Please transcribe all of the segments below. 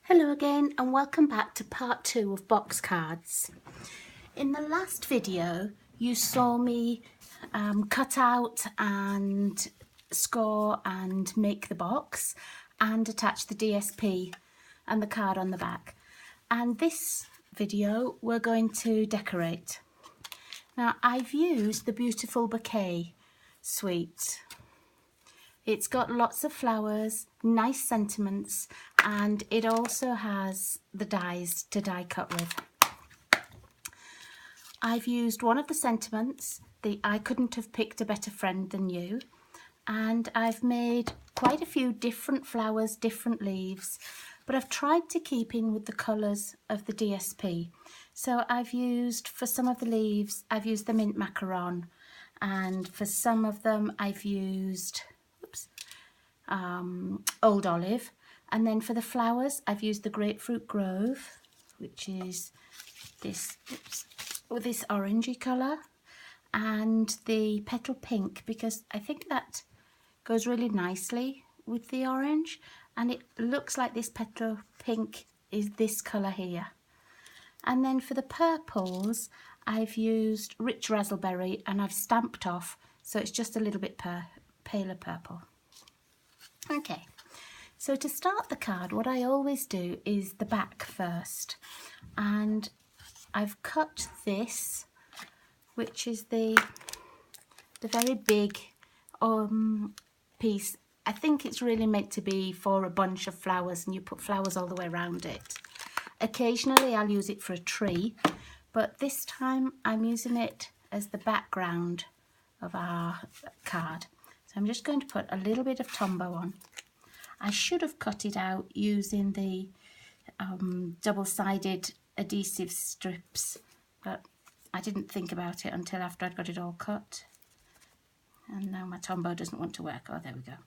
Hello again and welcome back to part 2 of box cards. In the last video you saw me cut out and score and make the box and attach the DSP and the card on the back. And this video we're going to decorate. Now I've used the Beautiful Bouquet suite. It's got lots of flowers, nice sentiments, and it also has the dies to die cut with. I've used one of the sentiments, the I couldn't have picked a better friend than you, and I've made quite a few different flowers, different leaves, but I've tried to keep in with the colours of the DSP. So I've used, for some of the leaves, I've used the mint macaron, and for some of them I've used old olive, and then for the flowers I've used the Grapefruit Grove, which is this orangey colour, and the Petal Pink, because I think that goes really nicely with the orange, and it looks like this Petal Pink is this colour here. And then for the purples I've used Rich Razzleberry, and I've stamped off so it's just a little bit paler purple. Okay, so to start the card, what I always do is the back first, and I've cut this, which is the very big piece. I think it's really meant to be for a bunch of flowers, and you put flowers all the way around it. Occasionally I'll use it for a tree, but this time I'm using it as the background of our card. So I'm just going to put a little bit of Tombow on. I should have cut it out using the double-sided adhesive strips, but I didn't think about it until after I'd got it all cut. And now my Tombow doesn't want to work. Oh, there we go.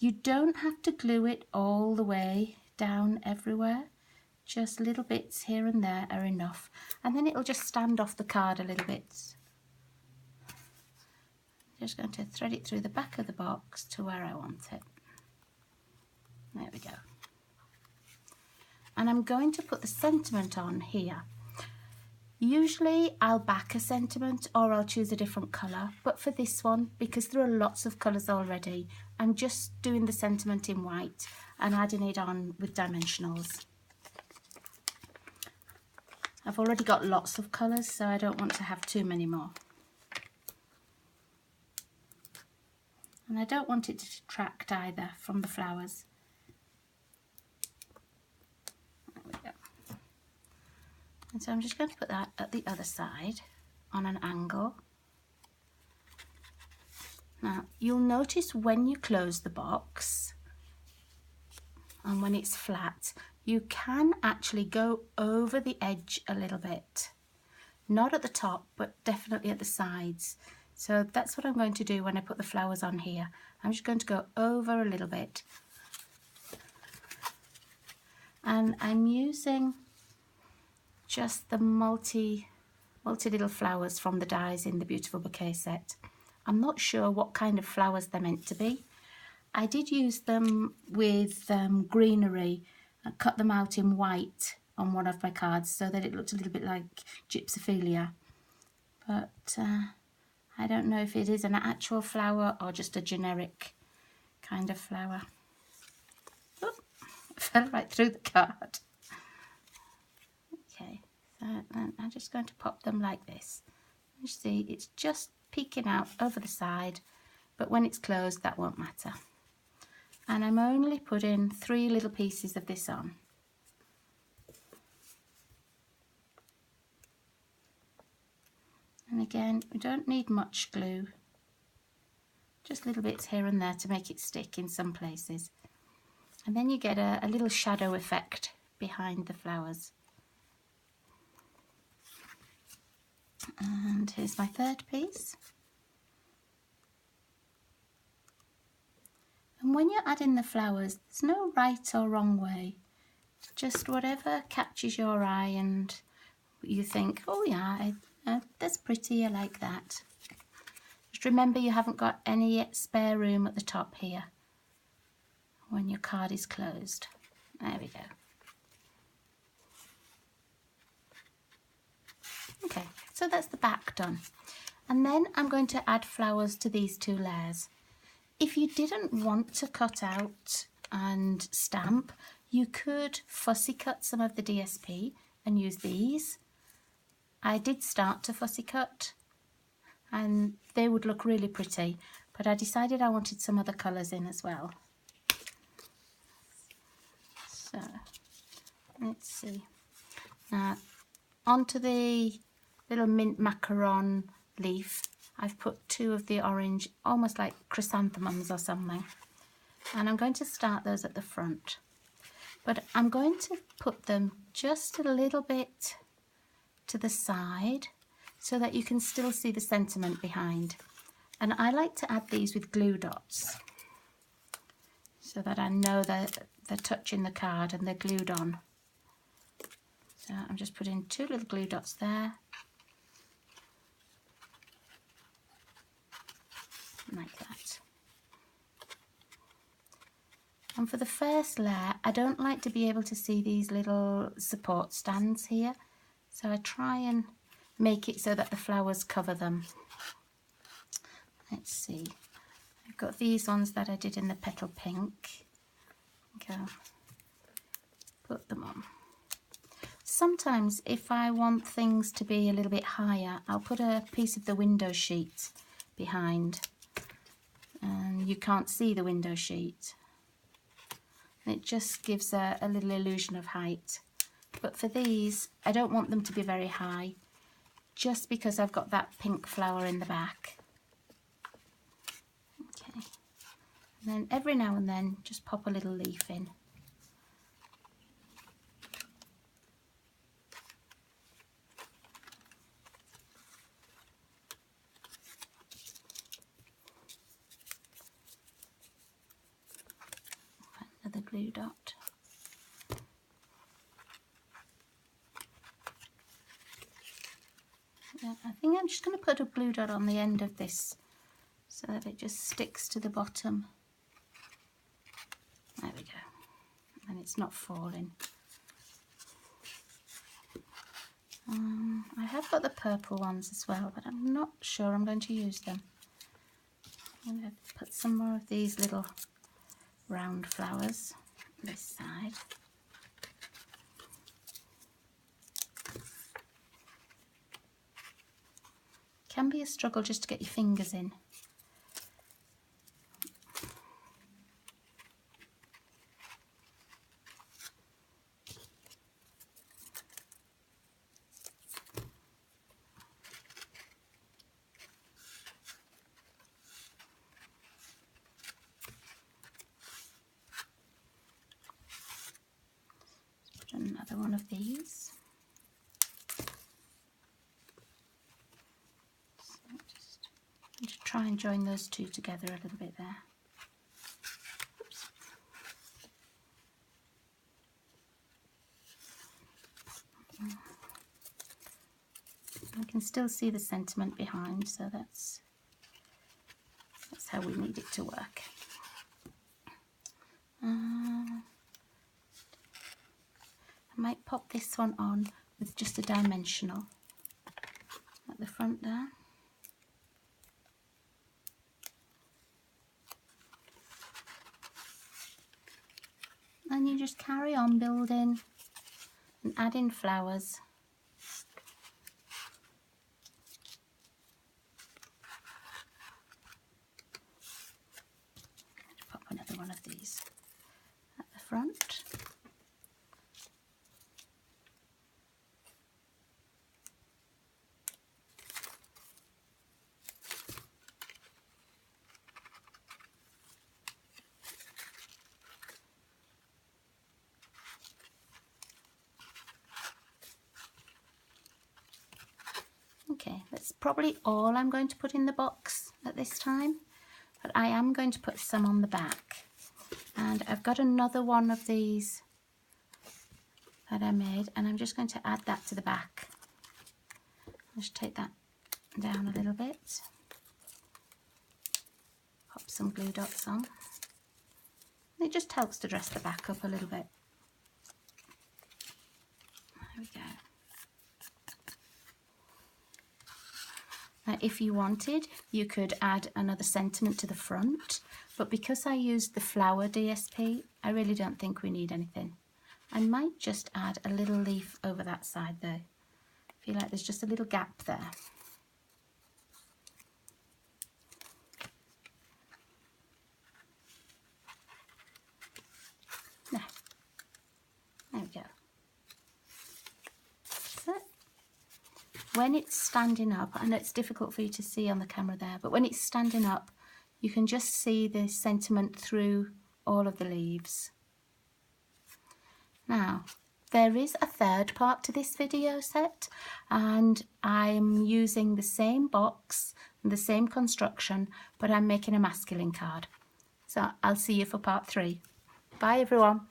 You don't have to glue it all the way down everywhere. Just little bits here and there are enough. And then it'll just stand off the card a little bit. Just going to thread it through the back of the box to where I want it. There we go. And I'm going to put the sentiment on here. Usually I'll back a sentiment or I'll choose a different colour, but for this one, because there are lots of colours already, I'm just doing the sentiment in white and adding it on with dimensionals. I've already got lots of colours, so I don't want to have too many more. And I don't want it to detract either from the flowers. There we go. And so I'm just going to put that at the other side on an angle. Now you'll notice when you close the box and when it's flat, you can actually go over the edge a little bit. Not at the top, but definitely at the sides. So that's what I'm going to do when I put the flowers on here. I'm just going to go over a little bit. And I'm using just the multi little flowers from the dies in the Beautiful Bouquet set. I'm not sure what kind of flowers they're meant to be. I did use them with greenery. I cut them out in white on one of my cards so that it looked a little bit like gypsophilia. But I don't know if it is an actual flower or just a generic kind of flower. Oh, it fell right through the card. Okay, so I'm just going to pop them like this. You see, it's just peeking out over the side, but when it's closed, that won't matter. And I'm only putting 3 little pieces of this on. And again, we don't need much glue, just little bits here and there to make it stick in some places. And then you get a little shadow effect behind the flowers. And here's my third piece. And when you're adding the flowers, there's no right or wrong way. Just whatever catches your eye and you think, oh yeah, that's pretty, I like that. Just remember you haven't got any spare room at the top here when your card is closed. There we go. Okay, so that's the back done. And then I'm going to add flowers to these 2 layers. If you didn't want to cut out and stamp, you could fussy cut some of the DSP and use these. I did start to fussy cut and they would look really pretty, but I decided I wanted some other colours in as well. So let's see. Now onto the little mint macaron leaf, I've put 2 of the orange, almost like chrysanthemums or something. And I'm going to start those at the front. But I'm going to put them just a little bit to the side so that you can still see the sentiment behind. And I like to add these with glue dots so that I know that they're touching the card and they're glued on. So I'm just putting 2 little glue dots there. Like that. And for the first layer, I don't like to be able to see these little support stands here. So I try and make it so that the flowers cover them. Let's see. I've got these ones that I did in the petal pink. Okay. Put them on. Sometimes if I want things to be a little bit higher, I'll put a piece of the window sheet behind. And you can't see the window sheet. It just gives a little illusion of height. But for these, I don't want them to be very high, just because I've got that pink flower in the back. Okay. And then every now and then, just pop a little leaf in. Another glue dot. Yeah, I think I'm just going to put a glue dot on the end of this so that it just sticks to the bottom. There we go. And it's not falling. I have got the purple ones as well, but I'm not sure I'm going to use them. I'm going to put some more of these little round flowers on this side. Can be a struggle just to get your fingers in. Let's put another one of these. To try and join those 2 together a little bit there. Oops. I can still see the sentiment behind, so that's how we need it to work. I might pop this one on with just a dimensional at the front there. And you just carry on building and adding flowers. Pop another one of these at the front. Okay, that's probably all I'm going to put in the box at this time, but I am going to put some on the back. And I've got another one of these that I made, and I'm just going to add that to the back. I'll just take that down a little bit. Pop some glue dots on. It just helps to dress the back up a little bit. There we go. Now, if you wanted, you could add another sentiment to the front, but because I used the flower DSP, I really don't think we need anything. I might just add a little leaf over that side though. I feel like there's just a little gap there. There we go. So, when it's standing up, I know it's difficult for you to see on the camera there, but when it's standing up, you can just see the sentiment through all of the leaves. Now, there is a third part to this video set, and I'm using the same box and the same construction, but I'm making a masculine card. So I'll see you for part 3. Bye everyone.